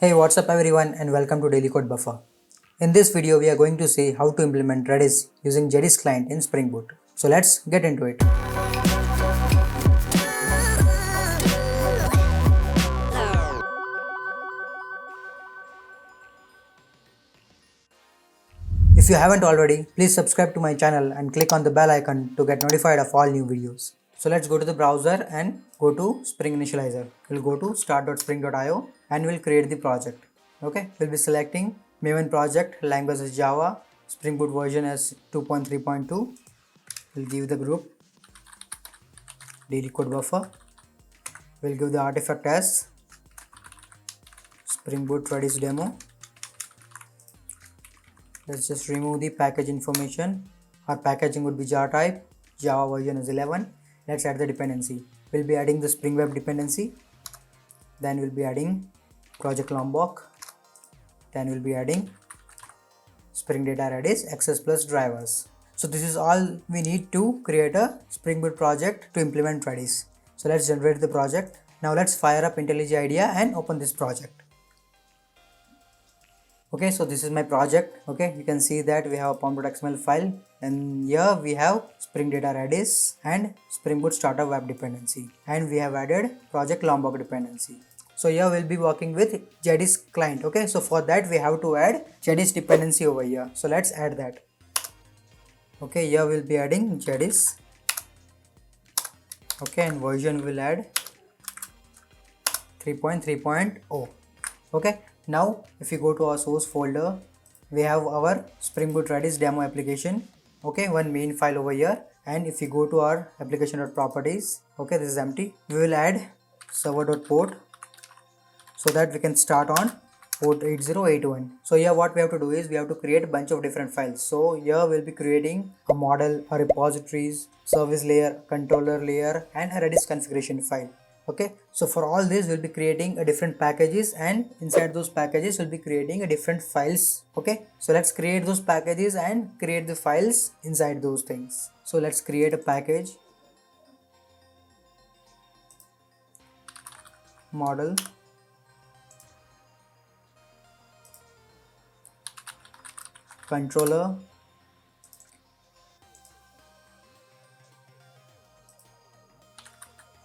Hey, what's up everyone and welcome to Daily Code Buffer. In this video, we are going to see how to implement Redis using Redis client in Spring Boot. So let's get into it. If you haven't already, please subscribe to my channel and click on the bell icon to get notified of all new videos. So let's go to the browser and go to Spring Initializer. We'll go to start.spring.io and we'll create the project. Okay, we'll be selecting Maven project, language is Java, Spring Boot version is 2.3.2. We'll give the group Daily Code Buffer. We'll give the artifact as Spring Boot Redis demo. Let's just remove the package information. Our packaging would be jar type, Java version is 11. Let's add the dependency. We'll be adding the Spring Web dependency. Then we'll be adding Project Lombok. Then we'll be adding Spring Data Redis Access Plus drivers. So this is all we need to create a Spring Boot project to implement Redis. So let's generate the project. Now let's fire up IntelliJ IDEA and open this project. Okay, so this is my project. Okay, you can see that we have a pom.xml file, and here we have Spring Data Redis and Spring Boot Startup Web dependency, and we have added Project Lombok dependency. So here we'll be working with Redis client. Okay, so for that we have to add Redis dependency over here. So let's add that. Okay, here we'll be adding Redis. Okay, and version will add 3.3.0. Okay. Now if you go to our source folder, we have our Spring Boot Redis demo application. Okay, one main file over here, and if you go to our application.properties, okay, this is empty. We will add server.port so that we can start on port 8081. So here what we have to do is we have to create a bunch of different files. So here we'll be creating a model, a repositories, service layer, controller layer, and a Redis configuration file. Okay, so for all this we'll be creating a different packages, and inside those packages we'll be creating a different files. Okay, so let's create those packages and create the files inside those things. So let's create a package, model, controller,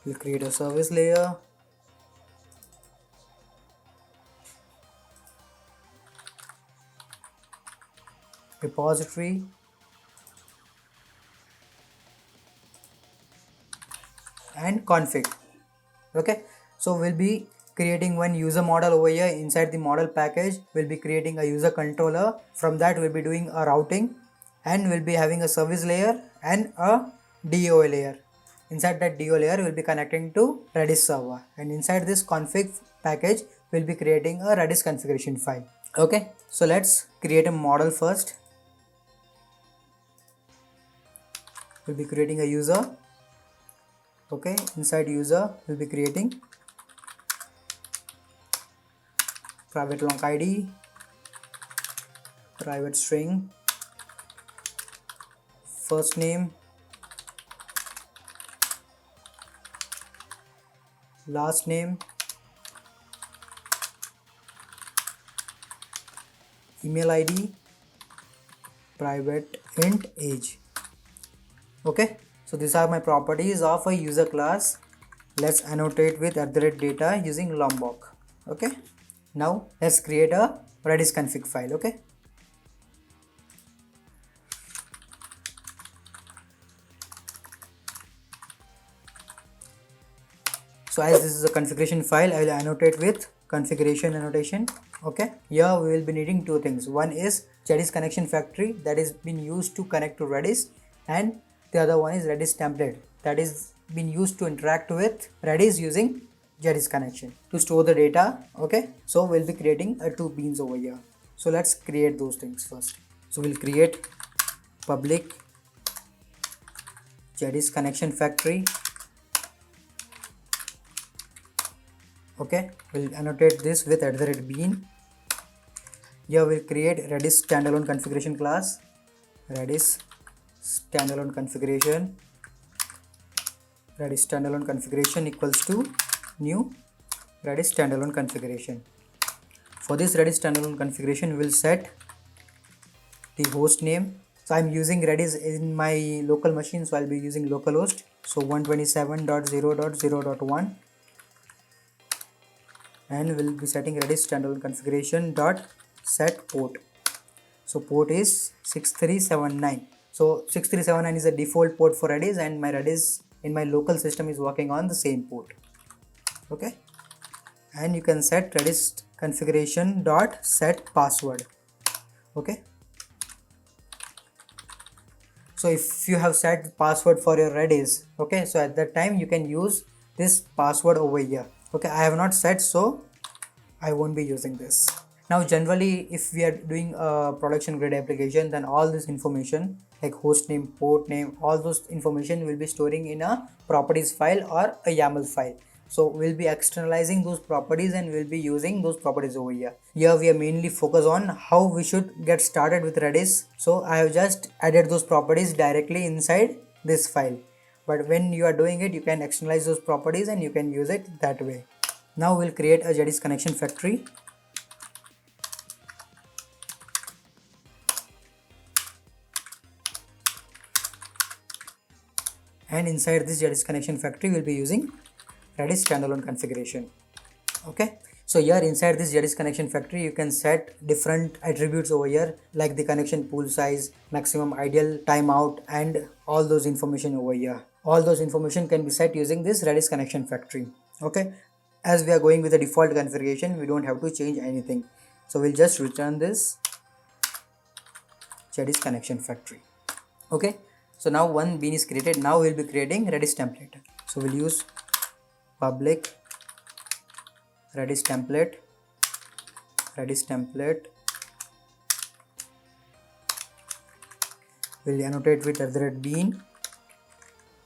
we'll create a service layer, repository, and config. Okay, so we'll be creating one user model over here. Inside the model package we'll be creating a user controller. From that we'll be doing a routing, and we'll be having a service layer and a DOA layer. Inside that DO layer we'll be connecting to Redis server, and inside this config package we'll be creating a Redis configuration file. Okay, so let's create a model first. We'll be creating a user. Okay, inside user we'll be creating private long ID, private string, first name, last name, email ID, private int age. Okay, so these are my properties of a user class. Let's annotate with @data using Lombok. Okay, now let's create a Redis config file. Okay, so as this is a configuration file, I will annotate with configuration annotation. Okay, here we will be needing two things. One is Redis connection factory that is being used to connect to Redis, and the other one is Redis template that is being used to interact with Redis using Redis connection to store the data. Okay, so we'll be creating two beans over here. So let's create those things first. So we'll create public Redis connection factory. Okay, we'll annotate this with @bean. Here we'll create Redis standalone configuration class, Redis standalone configuration, Redis standalone configuration equals to new Redis standalone configuration. For this Redis standalone configuration, we will set the host name. So I'm using Redis in my local machine, so I'll be using localhost. So 127.0.0.1, and we'll be setting Redis standalone configuration dot set port. So port is 6379. So 6379 is a default port for Redis, and my Redis in my local system is working on the same port. Okay, and you can set Redis configuration dot set password. Okay, so if you have set password for your Redis, okay, so at that time you can use this password over here. Okay, I have not set, so I won't be using this. Now generally if we are doing a production grade application, then all this information like host name, port name, all those information will be storing in a properties file or a YAML file. So we'll be externalizing those properties and we'll be using those properties over here. Here we are mainly focused on how we should get started with Redis. So I have just added those properties directly inside this file. But when you are doing it, you can externalize those properties and you can use it that way. Now we'll create a Redis connection factory. And inside this Redis connection factory, we'll be using Redis standalone configuration. Okay, so here inside this Redis connection factory, you can set different attributes over here like the connection pool size, maximum ideal timeout, and all those information over here. All those information can be set using this Redis connection factory. Okay, as we are going with the default configuration, we don't have to change anything. So we'll just return this Redis connection factory. Okay, so now one bean is created. Now we'll be creating Redis template. So we'll use public Redis template, we'll annotate with @bean.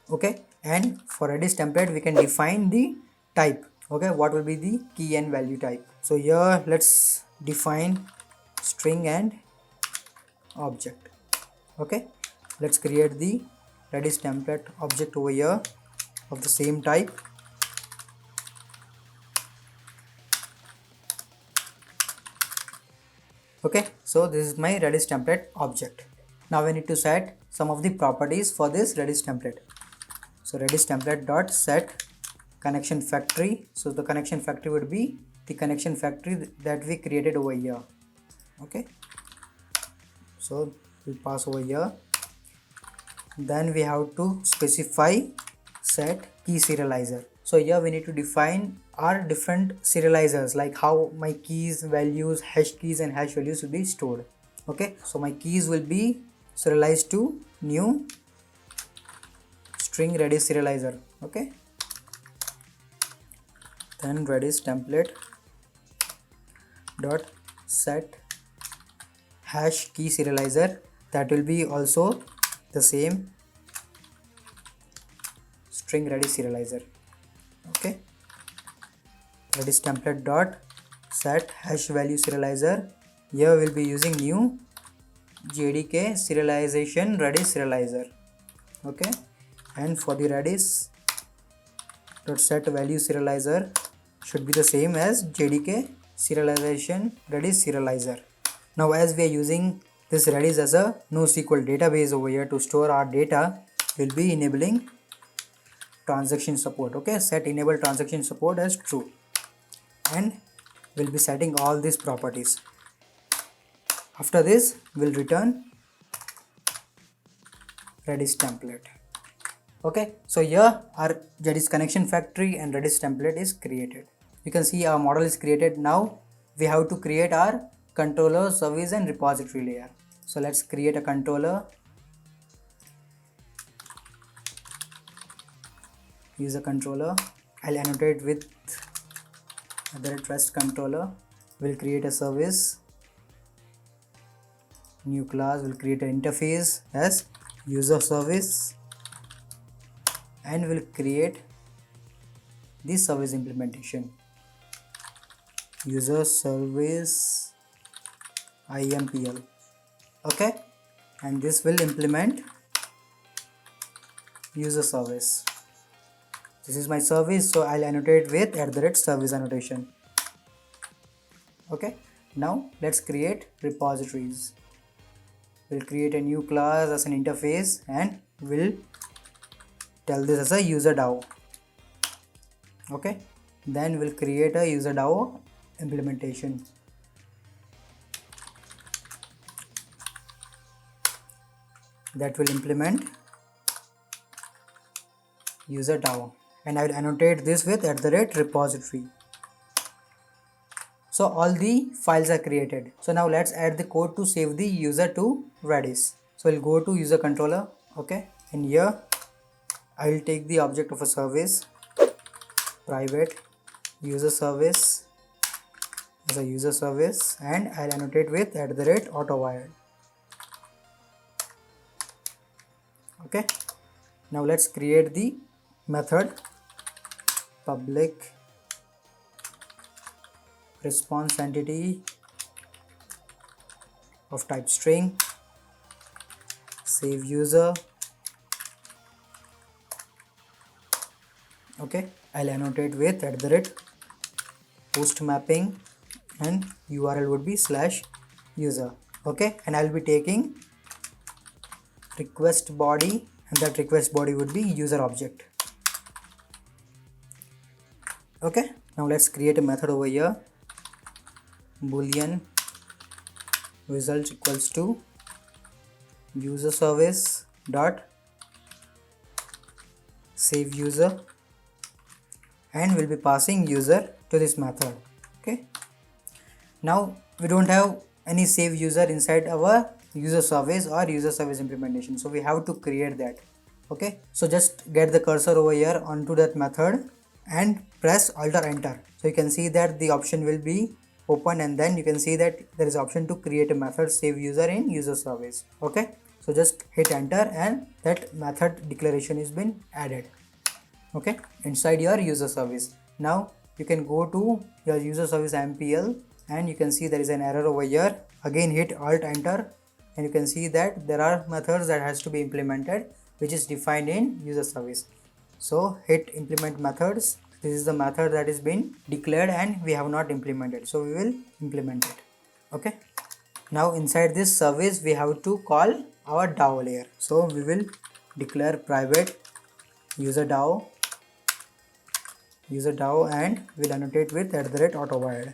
Okay, and for Redis template we can define the type. Okay, what will be the key and value type? So here let's define string and object. Okay, let's create the Redis template object over here of the same type. Okay, so this is my Redis template object. Now we need to set some of the properties for this Redis template. So Redis template dot set connection factory. So the connection factory would be the connection factory that we created over here. Okay, so we pass over here. Then we have to specify set key serializer. So here we need to define our different serializers, like how my keys, values, hash keys and hash values will be stored. Okay, so my keys will be serialized to new string Redis serializer. Okay, then Redis template dot set hash key serializer, that will be also the same string Redis serializer. Okay, Redis template dot set hash value serializer. Here we'll be using new JDK serialization Redis serializer. Okay, and for the Redis dot set value serializer should be the same as JDK serialization Redis serializer. Now as we are using this Redis as a NoSQL database over here to store our data, we'll be enabling transaction support. Okay, set enable transaction support as true, and we'll be setting all these properties. After this, we'll return Redis template. Okay, so here our Redis connection factory and Redis template is created. You can see our model is created. Now we have to create our controller, service and repository layer. So let's create a controller. Use a controller. I'll annotate with @rest controller. We'll create a service. New class. We'll create an interface as user service, and we'll create the service implementation. User service IMPL. Okay, and this will implement user service. This is my service, so I'll annotate with @service annotation. Okay, Now let's create repositories. We'll create a new class as an interface and we'll tell this as a user DAO. Okay, then we'll create a user DAO implementation. That will implement user DAO, and I will annotate this with @repository. So all the files are created. So now let's add the code to save the user to Redis. So we'll go to user controller. Okay, and here I will take the object of a service, private user service as a user service, and I'll annotate with @autowired. Okay, now let's create the method public response entity of type string, save user. Okay, I'll annotate with @post mapping and URL would be /user. Okay, and I'll be taking request body, and that request body would be user object. Okay, now let's create a method over here, boolean result equals to user service dot save user, and we'll be passing user to this method. Okay, now we don't have any save user inside our user service or user service implementation, so we have to create that. Okay, so just get the cursor over here onto that method and press Alt or enter. So you can see that the option will be open, and then you can see that there is option to create a method save user in user service. Okay, so just hit enter and that method declaration is been added. Okay, inside your user service. Now you can go to your user service MPL and you can see there is an error over here. Again hit Alt enter and you can see that there are methods that has to be implemented, which is defined in user service. So hit implement methods. This is the method that is been declared and we have not implemented, so we will implement it. Okay, now inside this service we have to call our DAO layer. So we will declare private user DAO and we'll annotate with @autowired.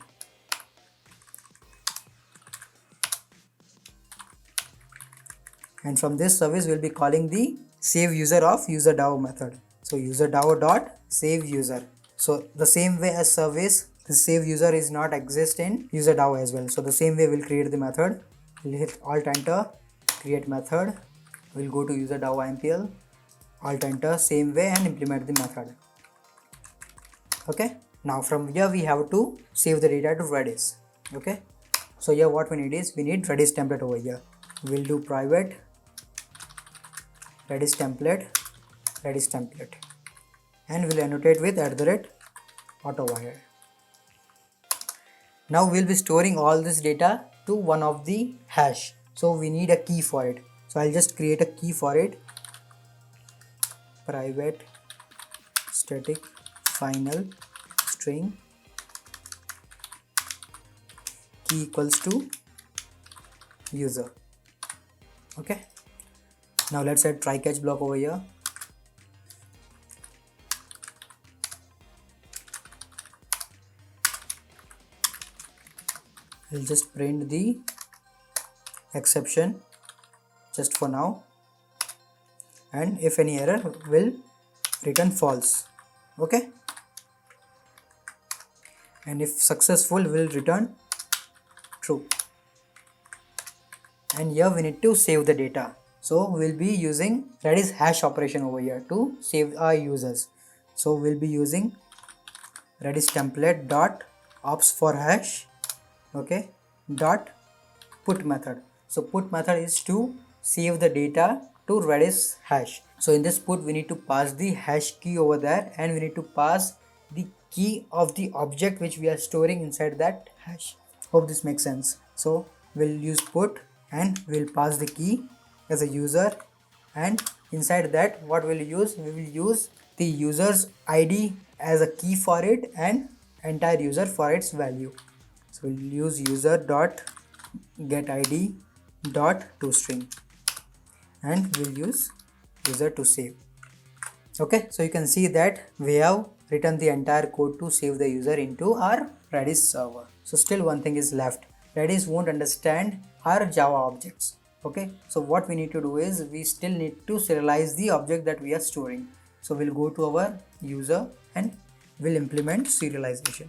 And from this service we'll be calling the save user of user DAO method. So user DAO dot save user. So the same way as service, the save user is not exist in user DAO as well. So the same way we'll create the method. We'll hit Alt enter, create method. We'll go to user DAO MPL, Alt enter, same way, and implement the method. Okay, now from here we have to save the data to Redis. Okay, so here what we need is we need Redis template over here. We'll do private Redis template, and we'll annotate with @autowired. Now we'll be storing all this data to one of the hash, so we need a key for it. So I'll just create a key for it, private static final string key equals to user. Okay, now let's add try catch block over here. I'll just print the exception just for now, and if any error will return false. Okay, and if successful will return true. And here we need to save the data, so we'll be using Redis hash operation over here to save our users. So we'll be using Redis template dot ops for hash, okay, dot put method. So put method is to save the data to Redis hash. So in this put we need to pass the hash key over there, and we need to pass the key of the object which we are storing inside that hash. Hope this makes sense. So we'll use put and we'll pass the key as a user, and inside that what we'll use, we will use the user's ID as a key for it and entire user for its value. So we'll use user dot get id dot toString, and we'll use user to save. Okay, so you can see that we have written the entire code to save the user into our Redis server. So still one thing is left. Redis won't understand our Java objects. Okay, so what we need to do is we still need to serialize the object that we are storing. So we'll go to our user and we'll implement serialization.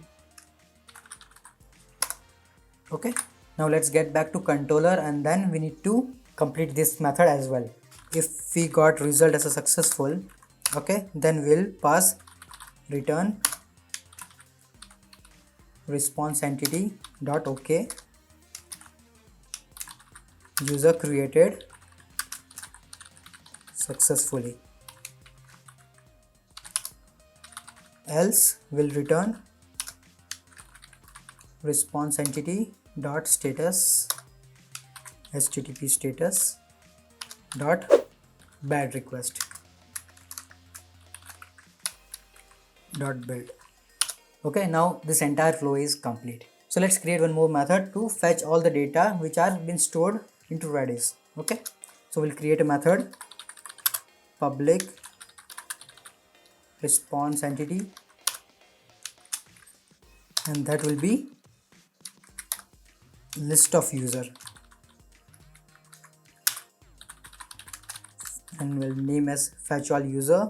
Okay, now let's get back to controller, and then we need to complete this method as well. If we got result as a successful, okay, then we'll pass return response entity dot okay user created successfully, else we'll return response entity dot status http status dot bad request dot build. Okay, now this entire flow is complete. So let's create one more method to fetch all the data which are been stored into Redis. Okay, so we'll create a method public response entity, and that will be list of user, and we'll name as fetch all user,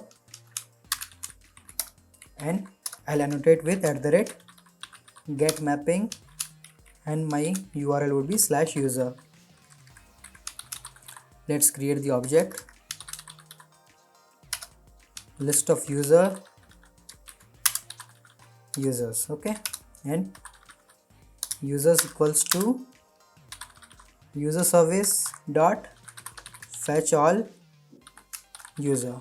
and I'll annotate with @get mapping, and my URL would be /user. Let's create the object list of users. Okay, and users equals to user service dot fetch all user.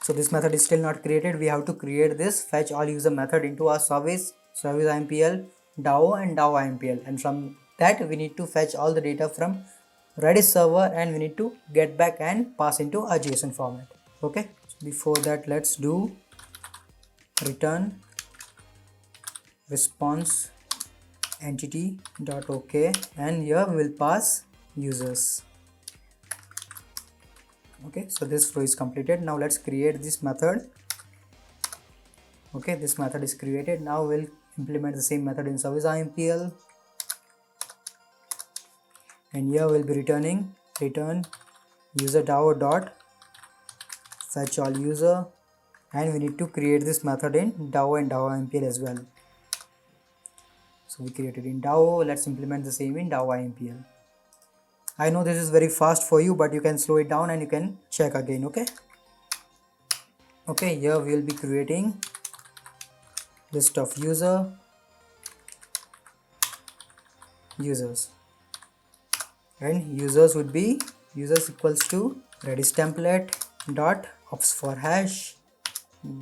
So this method is still not created. We have to create this fetch all user method into our service IMPL, DAO and DAO IMPL, and from that we need to fetch all the data from Redis server, and we need to get back and pass into a JSON format. Okay, so before that let's do return response entity dot okay, and here we will pass users. Okay, so this flow is completed. Now let's create this method. Okay, this method is created. Now we'll implement the same method in service IMPL, and here we'll be returning return user DAO dot fetch all user, and we need to create this method in DAO and DAO IMPL as well. So we created in DAO. Let's implement the same in DAO IMPL. I know this is very fast for you, but you can slow it down and you can check again. Okay, here we will be creating list of users, and users would be users equals to Redis template dot ops for hash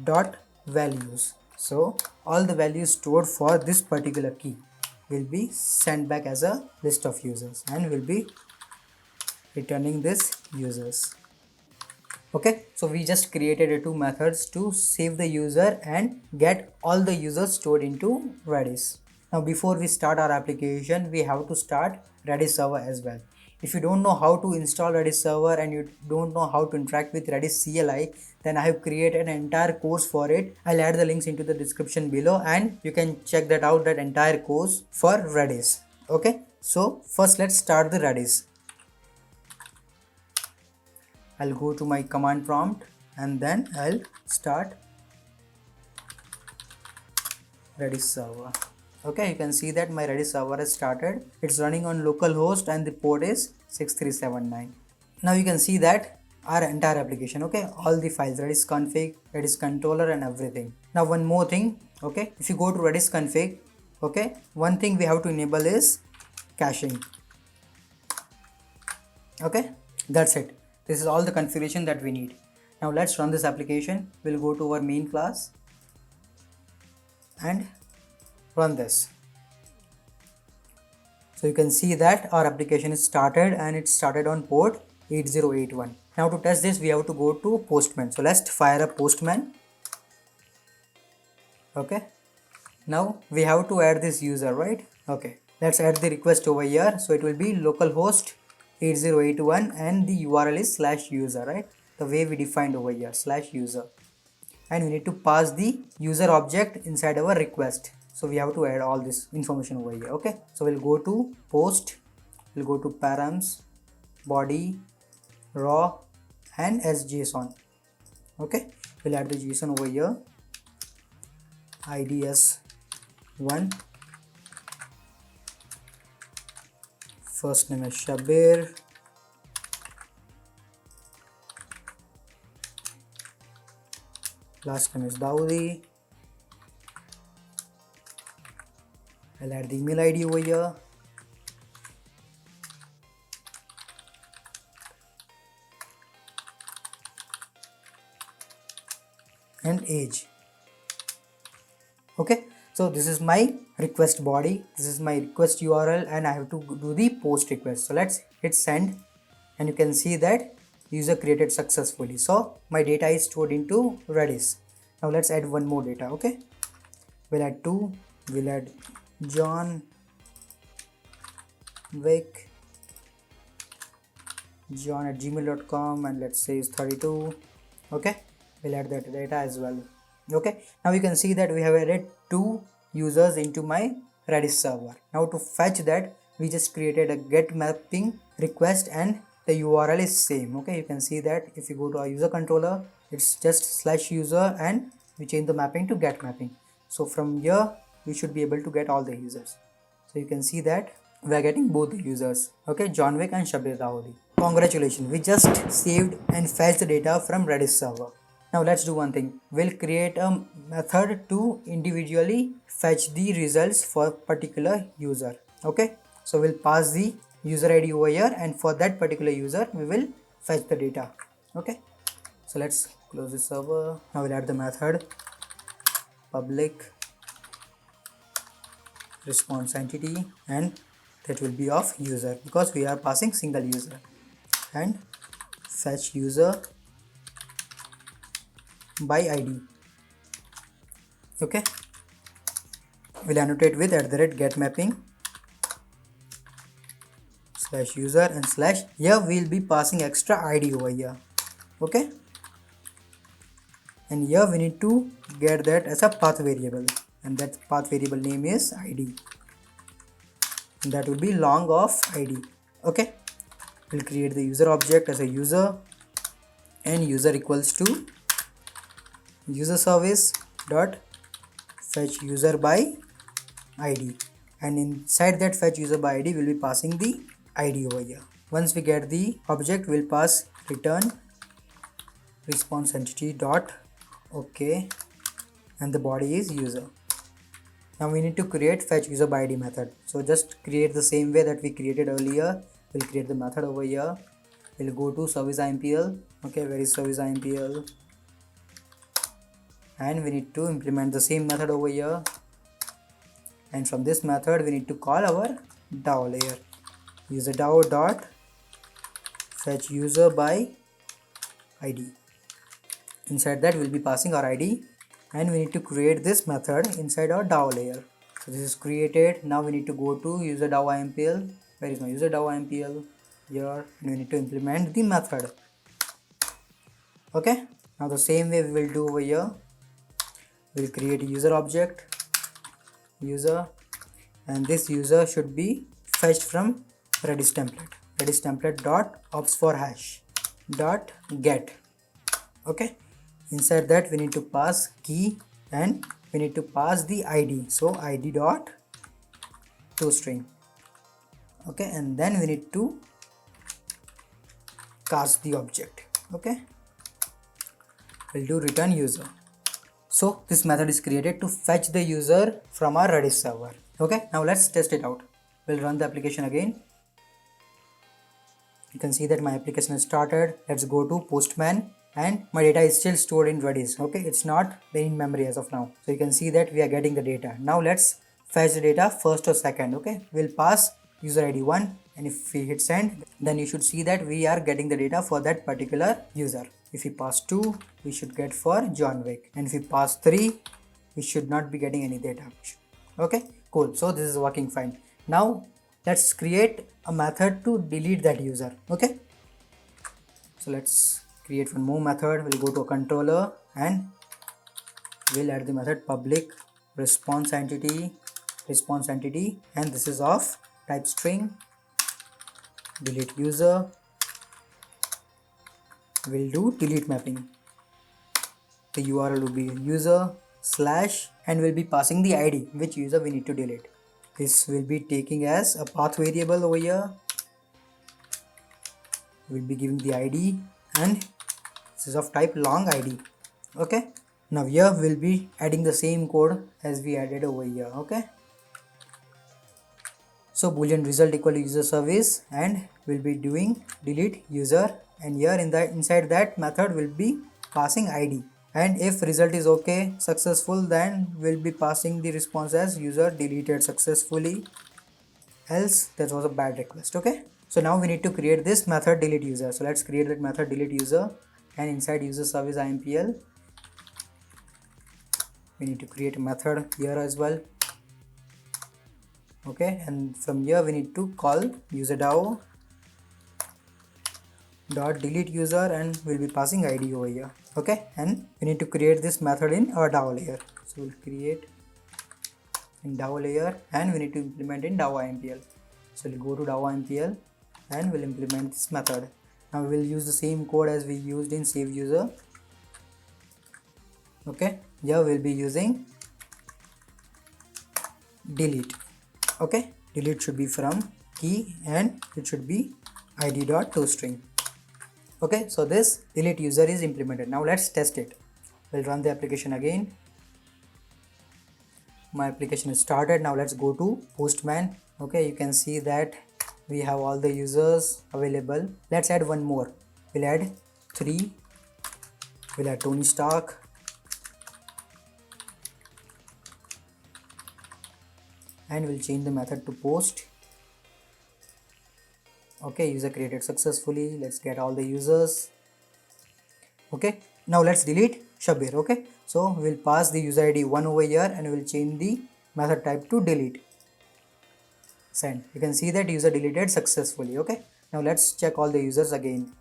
dot values. So all the values stored for this particular key will be sent back as a list of users, and will be returning this users. Okay, so we just created two methods to save the user and get all the users stored into Redis. Now before we start our application, we have to start Redis server as well. If you don't know how to install Redis server and you don't know how to interact with Redis CLI, then I have created an entire course for it. I'll add the links into the description below, and you can check that out, that entire course for Redis. Okay, so first let's start the Redis. I'll go to my command prompt, and then I'll start Redis server. Okay, you can see that my Redis server has started. It's running on localhost and the port is 6379. Now you can see that our entire application, okay, all the files, Redis config, Redis controller and everything. Now one more thing, okay, if you go to Redis config, okay, one thing we have to enable is caching. Okay, that's it. This is all the configuration that we need. Now let's run this application. We'll go to our main class and run this. So you can see that our application is started, and it started on port 8081. Now to test this, we have to go to Postman. So let's fire up Postman. Okay, Now we have to add this user, right? Okay, let's add the request over here. So it will be localhost 8081 and the URL is /user, right? The way we defined over here, /user. And we need to pass the user object inside our request. So we have to add all this information over here. Okay, so we'll go to post, we'll go to params, body, raw and as JSON. Okay, we'll add the JSON over here, IDS1, first name is Shabir, last name is Dawoodi. I'll add the email ID over here, and age. Okay, so this is my request body, this is my request URL, and I have to do the post request. So let's hit send, and you can see that user created successfully. So my data is stored into Redis. Now let's add one more data. Okay, we'll add two, we'll add John Wick, john@gmail.com, and let's say is 32. Okay, we'll add that data as well. Okay, now you can see that we have added two users into my Redis server. Now to fetch that, we just created a get mapping request and the URL is same. Okay, you can see that if you go to our user controller, it's just /user and we change the mapping to get mapping. So from here we should be able to get all the users. So you can see that we are getting both the users. Okay, John Wick and Shabir Dawoodi. Congratulations, we just saved and fetched the data from Redis server. Now let's do one thing. We'll create a method to individually fetch the results for particular user. Okay, so we'll pass the user ID over here, and for that particular user we will fetch the data. Okay, so let's close the server. Now we'll add the method public response entity, and that will be of user because we are passing single user, and fetch user by ID. Okay, we'll annotate with @getMapping /user and / here we'll be passing extra ID over here. Okay, and here we need to get that as a path variable, and that path variable name is ID, and that will be long of ID. Okay, we'll create the user object as a user, and user equals to user service dot fetch user by ID, and inside that fetch user by ID we'll be passing the ID over here. Once we get the object, we'll pass return response entity dot okay, and the body is user. Now we need to create fetch user by ID method. So just create the same way that we created earlier. We'll create the method over here. We'll go to service IMPL. Okay, where is service IMPL? And we need to implement the same method over here, and from this method we need to call our DAO layer, user DAO dot fetch user by ID. Inside that we'll be passing our ID, and we need to create this method inside our DAO layer. So this is created. Now we need to go to user DAO IMPL. Where is my user DAO IMPL? Here, and we need to implement the method. Okay, now the same way we will do over here. We'll create a user object, user, and this user should be fetched from Redis template dot ops for hash dot get. Okay, inside that we need to pass key, and we need to pass the ID, so ID dot toString. Okay, and then we need to cast the object. Okay, we'll do return user. So this method is created to fetch the user from our Redis server. Okay, now let's test it out. We'll run the application again. You can see that my application is started. Let's go to Postman, and my data is still stored in Redis. Okay, it's not in memory as of now. So you can see that we are getting the data. Now let's fetch the data first or second. Okay, we'll pass user ID 1, and if we hit send, then you should see that we are getting the data for that particular user. If we pass 2, we should get for John Wick, and if we pass 3, we should not be getting any data. Okay, cool. So this is working fine. Now let's create a method to delete that user. Okay, so let's create one more method. We'll go to a controller and we'll add the method public response entity, and this is of type string. Delete user, we'll do delete mapping. The URL will be user slash and we'll be passing the ID which user we need to delete. This will be taking as a path variable over here. We'll be giving the ID and this is of type long ID. Okay, now here we'll be adding the same code as we added over here. Okay, so boolean result equal to user service and we'll be doing delete user, and here inside that method will be passing ID, and if result is okay successful then we'll be passing the response as user deleted successfully, else that was a bad request. Okay, so now we need to create this method delete user. So let's create that method delete user, and inside user service IMPL we need to create a method here as well. Okay, and from here we need to call user DAO dot delete user and we'll be passing ID over here. Okay, and we need to create this method in our DAO layer. So we'll create in DAO layer and we need to implement in DAO IMPL. So we'll go to DAO IMPL and we'll implement this method. Now we'll use the same code as we used in save user. Okay, here we'll be using delete. Okay, delete should be from key and it should be id.toString. Okay, so this delete user is implemented. Now let's test it. We'll run the application again. My application is started. Now let's go to Postman. Okay, you can see that we have all the users available. Let's add one more. We'll add 3. We'll add Tony Stark. And we'll change the method to post. Okay, user created successfully. Let's get all the users. Okay, now let's delete Shabir. Okay, so we'll pass the user ID 1 over here and we'll change the method type to delete. Send. You can see that user deleted successfully. Okay, now let's check all the users again.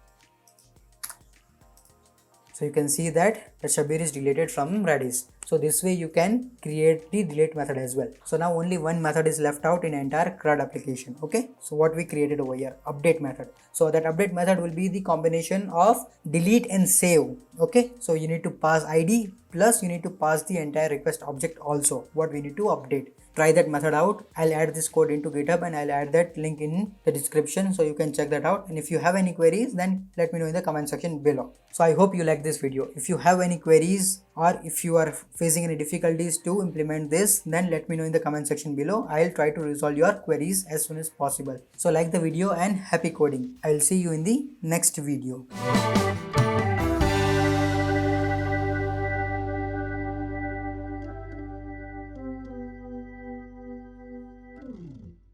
So you can see that the Shabir is deleted from Redis. So this way you can create the delete method as well. So now only one method is left out in entire CRUD application. Okay, so what we created over here, update method. So that update method will be the combination of delete and save. Okay, so you need to pass ID plus you need to pass the entire request object also, what we need to update. Try that method out. I'll add this code into GitHub and I'll add that link in the description so you can check that out. And if you have any queries, then let me know in the comment section below. So I hope you like this video. If you have any queries or if you are facing any difficulties to implement this, then let me know in the comment section below. I'll try to resolve your queries as soon as possible. So like the video and happy coding. I'll see you in the next video.